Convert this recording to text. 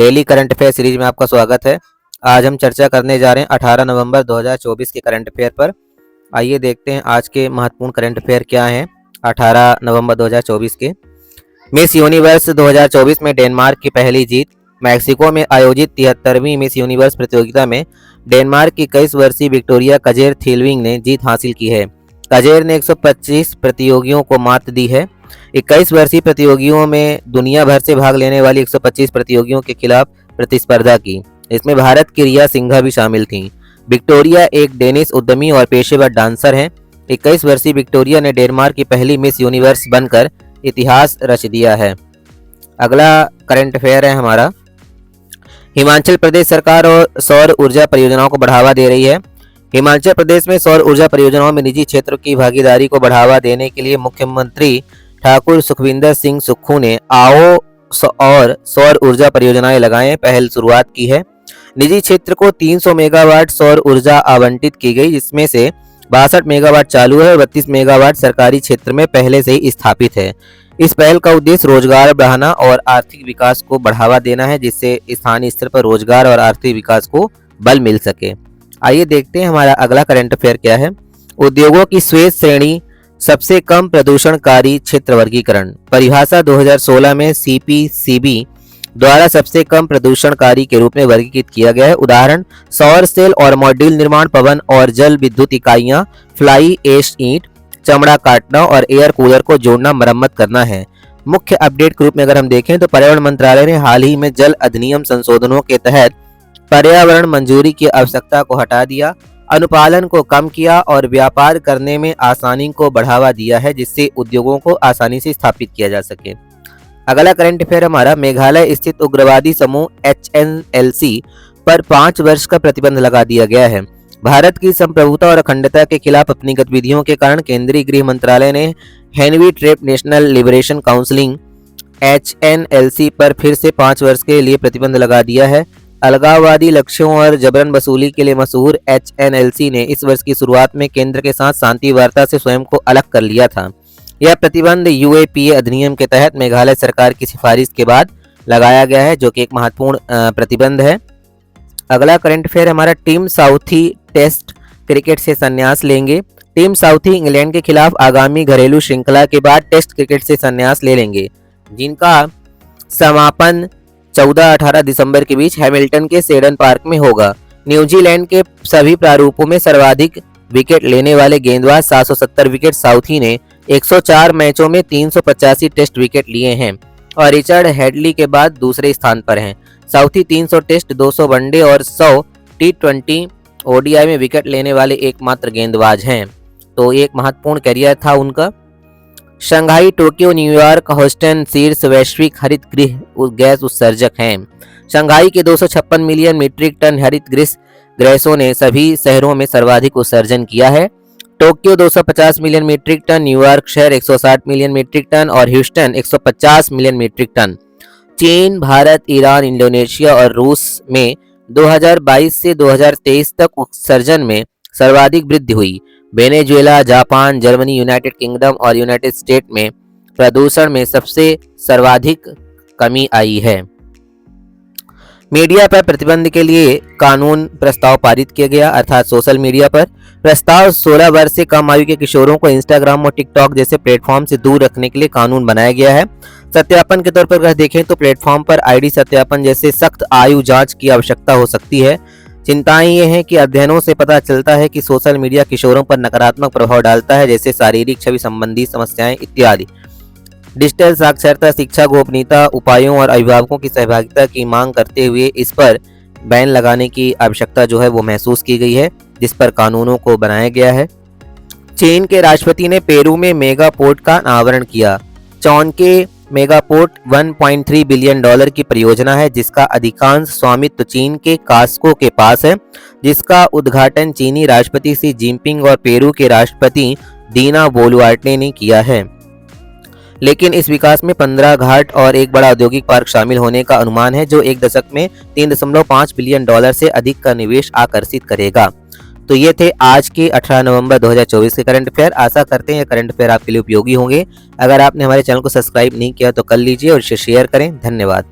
Daily current affair series में आपका स्वागत है। आज हम चर्चा करने जा रहे हैं 18 नवंबर 2024 के करंट अफेयर पर। आइए देखते हैं आज के महत्वपूर्ण करंट अफेयर क्या हैं 18 नवंबर 2024 के। मिस यूनिवर्स 2024 में डेनमार्क की पहली जीत। मैक्सिको में आयोजित 73वीं मिस यूनिवर्स प्रतियोगिता में डेनमार्क की 21 वर्षीय विक्टोरिया कजेर थीलविंग ने जीत हासिल की है। कजेर ने 125 प्रतियोगियों को मात दी है। 21 वर्षीय प्रतियोगियों में दुनिया भर से भाग लेने वाली 125 प्रतियोगियों के खिलाफ प्रतिस्पर्धा की। इसमें भारत की रिया सिंघा भी शामिल थीं। विक्टोरिया एक डेनिश उद्यमी और पेशेवर डांसर हैं। 21 वर्षीय विक्टोरिया ने डेनमार्क की पहली मिस यूनिवर्स बनकर इतिहास रच दिया है। अगला करंट अफेयर है हमारा, हिमाचल प्रदेश सरकार और सौर ऊर्जा परियोजनाओं को बढ़ावा दे रही है। हिमाचल प्रदेश में सौर ऊर्जा परियोजनाओं में निजी क्षेत्र की भागीदारी को बढ़ावा देने के लिए मुख्यमंत्री ठाकुर सुखविंदर सिंह सुक्खू ने आओ और सौर ऊर्जा परियोजनाएं लगाएं पहल शुरुआत की है। निजी क्षेत्र को 300 मेगावाट सौर ऊर्जा आवंटित की गई, जिसमें से 62 मेगावाट चालू है और 32 मेगावाट सरकारी क्षेत्र में पहले से ही स्थापित है। इस पहल का उद्देश्य रोजगार बढ़ाना और आर्थिक विकास को बढ़ावा देना है, जिससे स्थानीय स्तर पर रोजगार और आर्थिक विकास को बल मिल सके। आइए देखते हैं हमारा अगला करंट अफेयर क्या है। उद्योगों की श्वेत श्रेणी सबसे कम प्रदूषणकारी क्षेत्र वर्गीकरण। परिभाषा 2016 में सीपीसीबी द्वारा सबसे कम प्रदूषणकारी के रूप में वर्गीकृत किया गया है। उदाहरण सौर सेल और मॉड्यूल निर्माण, पवन और जल विद्युत इकाइयां, फ्लाई ऐश ईंट, चमड़ा काटना और एयर कूलर को जोड़ना, मरम्मत करना है। मुख्य अपडेट के रूप में अगर हम देखें तो पर्यावरण मंत्रालय ने हाल ही में जल अधिनियम संशोधनों के तहत पर्यावरण मंजूरी की आवश्यकता को हटा दिया, अनुपालन को कम किया और व्यापार करने में आसानी को बढ़ावा दिया है, जिससे उद्योगों को आसानी से स्थापित किया जा सके। अगला करंट अफेयर हमारा, मेघालय स्थित उग्रवादी समूह HNLC पर 5 वर्ष का प्रतिबंध लगा दिया गया है। भारत की संप्रभुता और अखंडता के खिलाफ अपनी गतिविधियों के कारण केंद्रीय गृह मंत्रालय ने Hynniewtrep national liberation council HNLC पर फिर से 5 वर्ष के लिए प्रतिबंध लगा दिया है। अलगाववादी लक्ष्यों और जबरन वसूली के लिए मशहूर HNLC ने इस वर्ष की शुरुआत में केंद्र के साथ शांति वार्ता से स्वयं को अलग कर लिया था। यह प्रतिबंध UAPA अधिनियम के तहत मेघालय सरकार की सिफारिश के बाद लगाया गया है, जो कि एक महत्वपूर्ण प्रतिबंध है। अगला करंट अफेयर हमारा, टीम साउथी टेस्ट क्रिकेट से संन्यास लेंगे। टीम साउथी इंग्लैंड के खिलाफ आगामी घरेलू श्रृंखला के बाद टेस्ट क्रिकेट से संन्यास ले लेंगे, जिनका समापन 14-18 दिसंबर के बीच हैमिल्टन के सेडन पार्क में होगा। न्यूजीलैंड के सभी प्रारूपों में सर्वाधिक विकेट लेने वाले गेंदबाज 770 विकेट साउथी ने 104 मैचों में 385 टेस्ट विकेट लिए हैं और रिचर्ड हेडली के बाद दूसरे स्थान पर हैं। साउथी 300 टेस्ट, 200 वनडे और 100 T20 ODI में विकेट लेने वाले एकमात्र गेंदबाज हैं। तो एक महत्वपूर्ण करियर था उनका। शंघाई, टोक्यो, न्यूयॉर्क, ह्यूस्टन शीर्ष वैश्विक हरित गृह गैस उत्सर्जक हैं। शंघाई के 256 मिलियन मीट्रिक टन हरित गैसों ने सभी शहरों में सर्वाधिक उत्सर्जन किया है। Tokyo 250 million metric ton, New York शहर 160 मिलियन मीट्रिक टन और ह्यूस्टन 150 मिलियन मीट्रिक टन। चीन, भारत, ईरान, इंडोनेशिया और रूस में 2022 से 2023 तक उत्सर्जन में सर्वाधिक वृद्धि हुई। Venezuela, Japan, Germany, United kingdom और यूनाइटेड स्टेट में प्रदूषण में सबसे सर्वाधिक कमी आई है। मीडिया पर प्रतिबंध के लिए कानून प्रस्ताव पारित किया गया, अर्थात सोशल मीडिया पर प्रस्ताव 16 वर्ष से कम आयु के किशोरों को इंस्टाग्राम और टिकटॉक जैसे प्लेटफॉर्म से दूर रखने के लिए कानून बनाया गया है। सत्यापन के तौर पर अगर देखें तो प्लेटफॉर्म पर ID सत्यापन जैसे सख्त आयु जांच की आवश्यकता हो सकती है। चिंताएं ये हैं कि अध्ययनों से पता चलता है कि सोशल मीडिया किशोरों पर नकारात्मक प्रभाव डालता है, जैसे शारीरिक छवि संबंधी समस्याएं इत्यादि। डिजिटल साक्षरता, शिक्षा, गोपनीयता उपायों और अभिभावकों की सहभागिता की मांग करते हुए इस पर बैन लगाने की आवश्यकता जो है वो महसूस की गई है, जिस पर कानूनों को बनाया गया है। चीन के राष्ट्रपति ने पेरू में मेगा पोर्ट का अनावरण किया। चौनके मेगा पोर्ट $1.3 बिलियन की परियोजना है, जिसका अधिकांश स्वामित्व चीन के कास्को के पास है, जिसका उद्घाटन चीनी राष्ट्रपति शी जिनपिंग और पेरू के राष्ट्रपति दीना बोलुआर्टे ने किया है। लेकिन इस विकास में 15 घाट और एक बड़ा औद्योगिक पार्क शामिल होने का अनुमान है, जो एक दशक में $3.5 बिलियन से अधिक का निवेश आकर्षित करेगा। तो ये थे आज के 18 नवंबर 2024 के करंट अफेयर। आशा करते हैं ये करंट अफेयर आपके लिए उपयोगी होंगे। अगर आपने हमारे चैनल को सब्सक्राइब नहीं किया तो कर लीजिए और इसे शेयर करें। धन्यवाद।